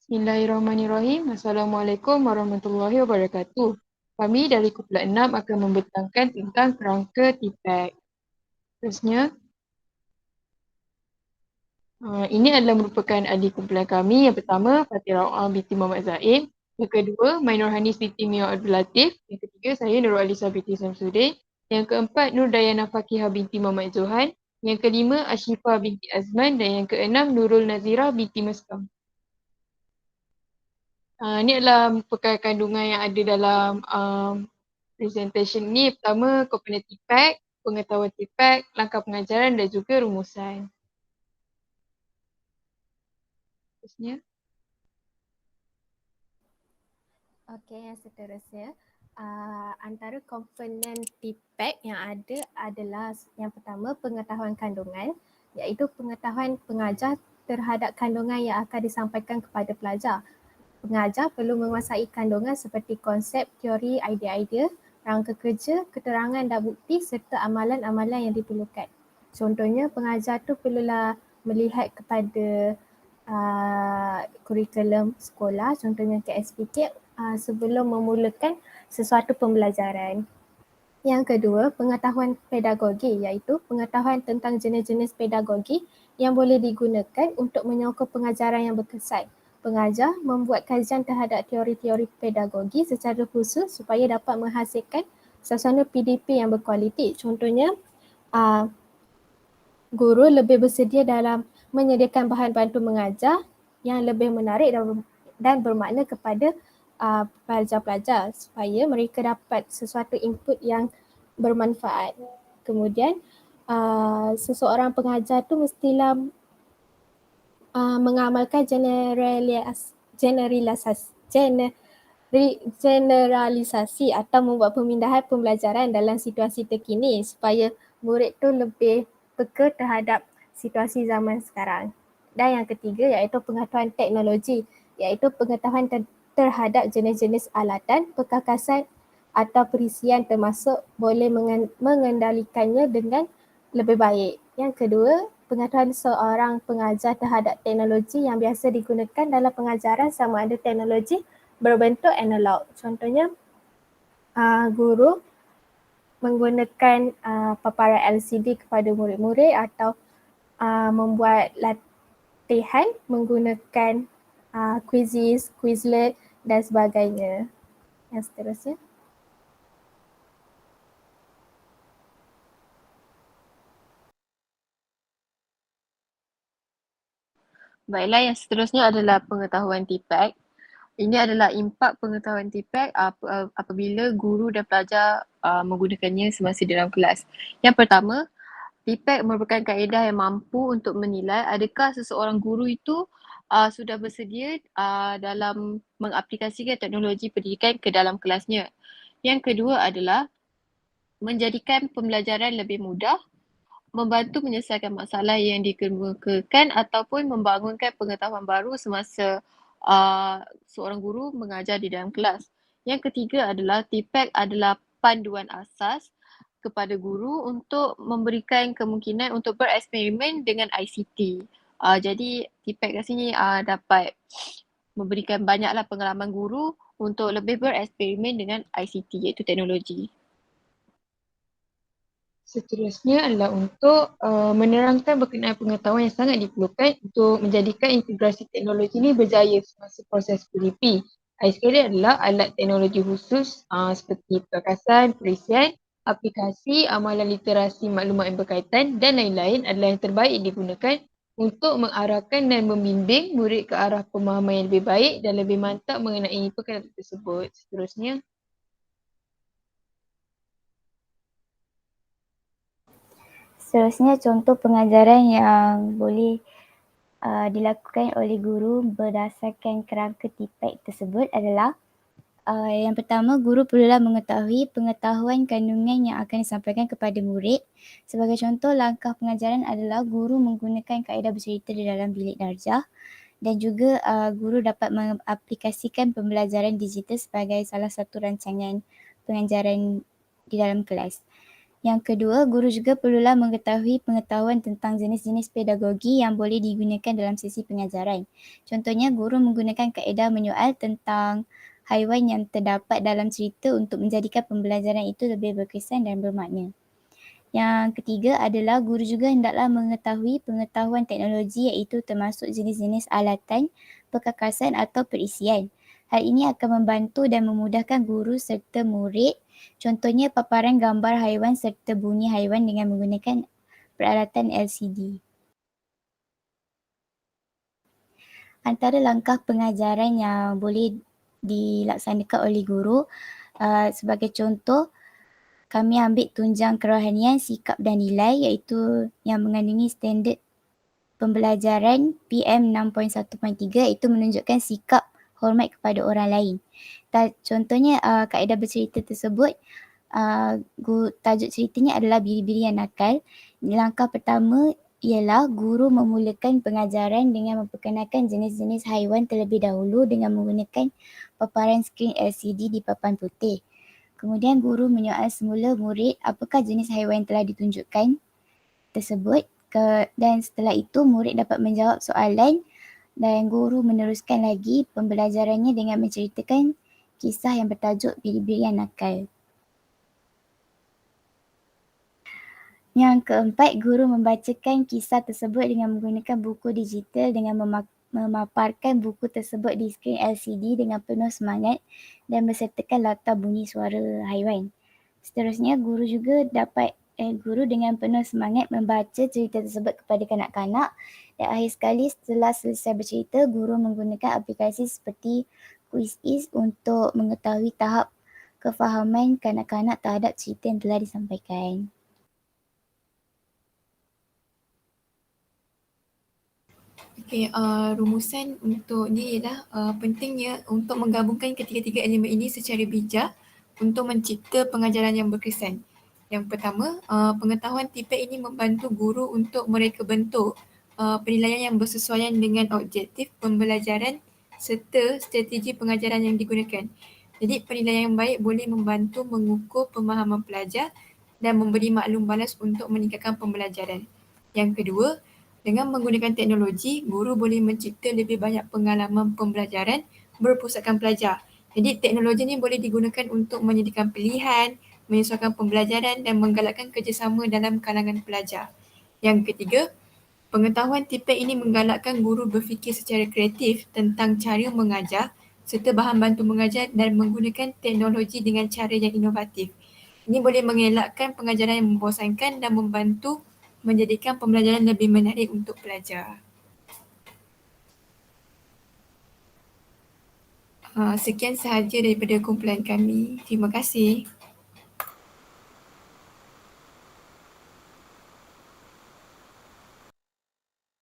Bismillahirrahmanirrahim. Assalamualaikum warahmatullahi wabarakatuh. Kami dari Kumpulan 6 akan membentangkan tentang kerangka TPAC. Terusnya, ini adalah merupakan adik kumpulan kami. Yang pertama, Fatih Rawah binti Muhammad Zaid. Yang kedua, Mainur Hanis binti Mia Abdul Latif. Yang ketiga, saya Nurul Alisa binti Samsudin. Yang keempat, Nur Dayana Fakihah binti Muhammad Zohan. Yang kelima, Ashifah binti Azman. Dan yang keenam, Nurul Nazira binti Meskam. Ini adalah merupakan kandungan yang ada dalam presentation ni. Pertama, komponen TPAC, pengetahuan TPAC, langkah pengajaran dan juga rumusan. Terusnya. Okey, yang seterusnya, antara komponen TPAC yang ada adalah yang pertama pengetahuan kandungan, iaitu pengetahuan pengajar terhadap kandungan yang akan disampaikan kepada pelajar. Pengajar perlu menguasai kandungan seperti konsep, teori, idea-idea, rangka kerja, keterangan dan bukti serta amalan-amalan yang diperlukan. Contohnya pengajar tu perlulah melihat kepada kurikulum sekolah, contohnya KSPK, sebelum memulakan sesuatu pembelajaran. Yang kedua, pengetahuan pedagogi, iaitu pengetahuan tentang jenis-jenis pedagogi yang boleh digunakan untuk menyokong pengajaran yang berkesan. Pengajar membuat kajian terhadap teori-teori pedagogi secara khusus supaya dapat menghasilkan suasana PDP yang berkualiti. Contohnya, guru lebih bersedia dalam menyediakan bahan bantu mengajar yang lebih menarik dan bermakna kepada pelajar-pelajar supaya mereka dapat sesuatu input yang bermanfaat. Kemudian seseorang pengajar tu mestilah mengamalkan generalisasi atau membuat pemindahan pembelajaran dalam situasi terkini supaya murid tu lebih peka terhadap situasi zaman sekarang. Dan yang ketiga iaitu pengetahuan teknologi, iaitu pengetahuan terhadap jenis-jenis alatan, perkakasan atau perisian termasuk boleh mengendalikannya dengan lebih baik. Yang kedua, pengetahuan seorang pengajar terhadap teknologi yang biasa digunakan dalam pengajaran sama ada teknologi berbentuk analog. Contohnya, guru menggunakan paparan LCD kepada murid-murid atau membuat latihan menggunakan quizzes, Quizlet dan sebagainya. Yang seterusnya. Baiklah, yang seterusnya adalah pengetahuan TPAC. Ini adalah impak pengetahuan TPAC apabila guru dan pelajar menggunakannya semasa dalam kelas. Yang pertama, TPAC merupakan kaedah yang mampu untuk menilai adakah seseorang guru itu sudah bersedia dalam mengaplikasikan teknologi pendidikan ke dalam kelasnya. Yang kedua adalah menjadikan pembelajaran lebih mudah, membantu menyelesaikan masalah yang dikemukakan ataupun membangunkan pengetahuan baru semasa seorang guru mengajar di dalam kelas. Yang ketiga adalah TPAC adalah panduan asas kepada guru untuk memberikan kemungkinan untuk bereksperimen dengan ICT. Jadi TPAC kat sini dapat memberikan banyaklah pengalaman guru untuk lebih bereksperimen dengan ICT iaitu teknologi. Seterusnya adalah untuk menerangkan berkenaan pengetahuan yang sangat diperlukan untuk menjadikan integrasi teknologi ini berjaya semasa proses PDP. Sekali adalah alat teknologi khusus seperti perkakasan, perisian, aplikasi, amalan literasi maklumat yang berkaitan dan lain-lain adalah yang terbaik digunakan untuk mengarahkan dan membimbing murid ke arah pemahaman yang lebih baik dan lebih mantap mengenai perkara tersebut. Seterusnya. Seterusnya contoh pengajaran yang boleh dilakukan oleh guru berdasarkan kerangka TPAC tersebut adalah yang pertama, guru perlulah mengetahui pengetahuan kandungan yang akan disampaikan kepada murid. Sebagai contoh, langkah pengajaran adalah guru menggunakan kaedah bercerita di dalam bilik darjah dan juga guru dapat mengaplikasikan pembelajaran digital sebagai salah satu rancangan pengajaran di dalam kelas. Yang kedua, guru juga perlulah mengetahui pengetahuan tentang jenis-jenis pedagogi yang boleh digunakan dalam sesi pengajaran. Contohnya, guru menggunakan kaedah menyoal tentang haiwan yang terdapat dalam cerita untuk menjadikan pembelajaran itu lebih berkesan dan bermakna. Yang ketiga adalah guru juga hendaklah mengetahui pengetahuan teknologi iaitu termasuk jenis-jenis alatan, perkakasan atau perisian. Hal ini akan membantu dan memudahkan guru serta murid. Contohnya paparan gambar haiwan serta bunyi haiwan dengan menggunakan peralatan LCD. Antara langkah pengajaran yang boleh dilaksanakan oleh guru, sebagai contoh, kami ambil tunjang kerohanian, sikap dan nilai iaitu yang mengandungi standard pembelajaran PM 6.1.3 iaitu menunjukkan sikap hormat kepada orang lain. Contohnya kaedah bercerita tersebut, tajuk ceritanya adalah biri-biri yang nakal. Langkah pertama ialah guru memulakan pengajaran dengan memperkenalkan jenis-jenis haiwan terlebih dahulu dengan menggunakan paparan skrin LCD di papan putih. Kemudian guru menyoal semula murid apakah jenis haiwan yang telah ditunjukkan tersebut dan setelah itu murid dapat menjawab soalan dan guru meneruskan lagi pembelajarannya dengan menceritakan kisah yang bertajuk biri-biri yang nakal. Yang keempat, guru membacakan kisah tersebut dengan menggunakan buku digital dengan memaparkan buku tersebut di skrin LCD dengan penuh semangat dan bersertakan latar bunyi suara haiwan. Seterusnya, guru dengan penuh semangat membaca cerita tersebut kepada kanak-kanak dan akhir sekali setelah selesai bercerita, guru menggunakan aplikasi seperti Quizizz untuk mengetahui tahap kefahaman kanak-kanak terhadap cerita yang telah disampaikan. Okey, rumusan untuk ni ialah pentingnya untuk menggabungkan ketiga-tiga elemen ini secara bijak untuk mencipta pengajaran yang berkesan. Yang pertama, pengetahuan tipik ini membantu guru untuk mereka bentuk penilaian yang bersesuaian dengan objektif pembelajaran serta strategi pengajaran yang digunakan. Jadi penilaian yang baik boleh membantu mengukur pemahaman pelajar dan memberi maklum balas untuk meningkatkan pembelajaran. Yang kedua, dengan menggunakan teknologi, guru boleh mencipta lebih banyak pengalaman pembelajaran berpusatkan pelajar. Jadi teknologi ini boleh digunakan untuk menyediakan pilihan, menyesuaikan pembelajaran dan menggalakkan kerjasama dalam kalangan pelajar. Yang ketiga, pengetahuan tipik ini menggalakkan guru berfikir secara kreatif tentang cara mengajar serta bahan bantu mengajar dan menggunakan teknologi dengan cara yang inovatif. Ini boleh mengelakkan pengajaran yang membosankan dan membantu menjadikan pembelajaran lebih menarik untuk pelajar. Sekian sahaja daripada kumpulan kami. Terima kasih.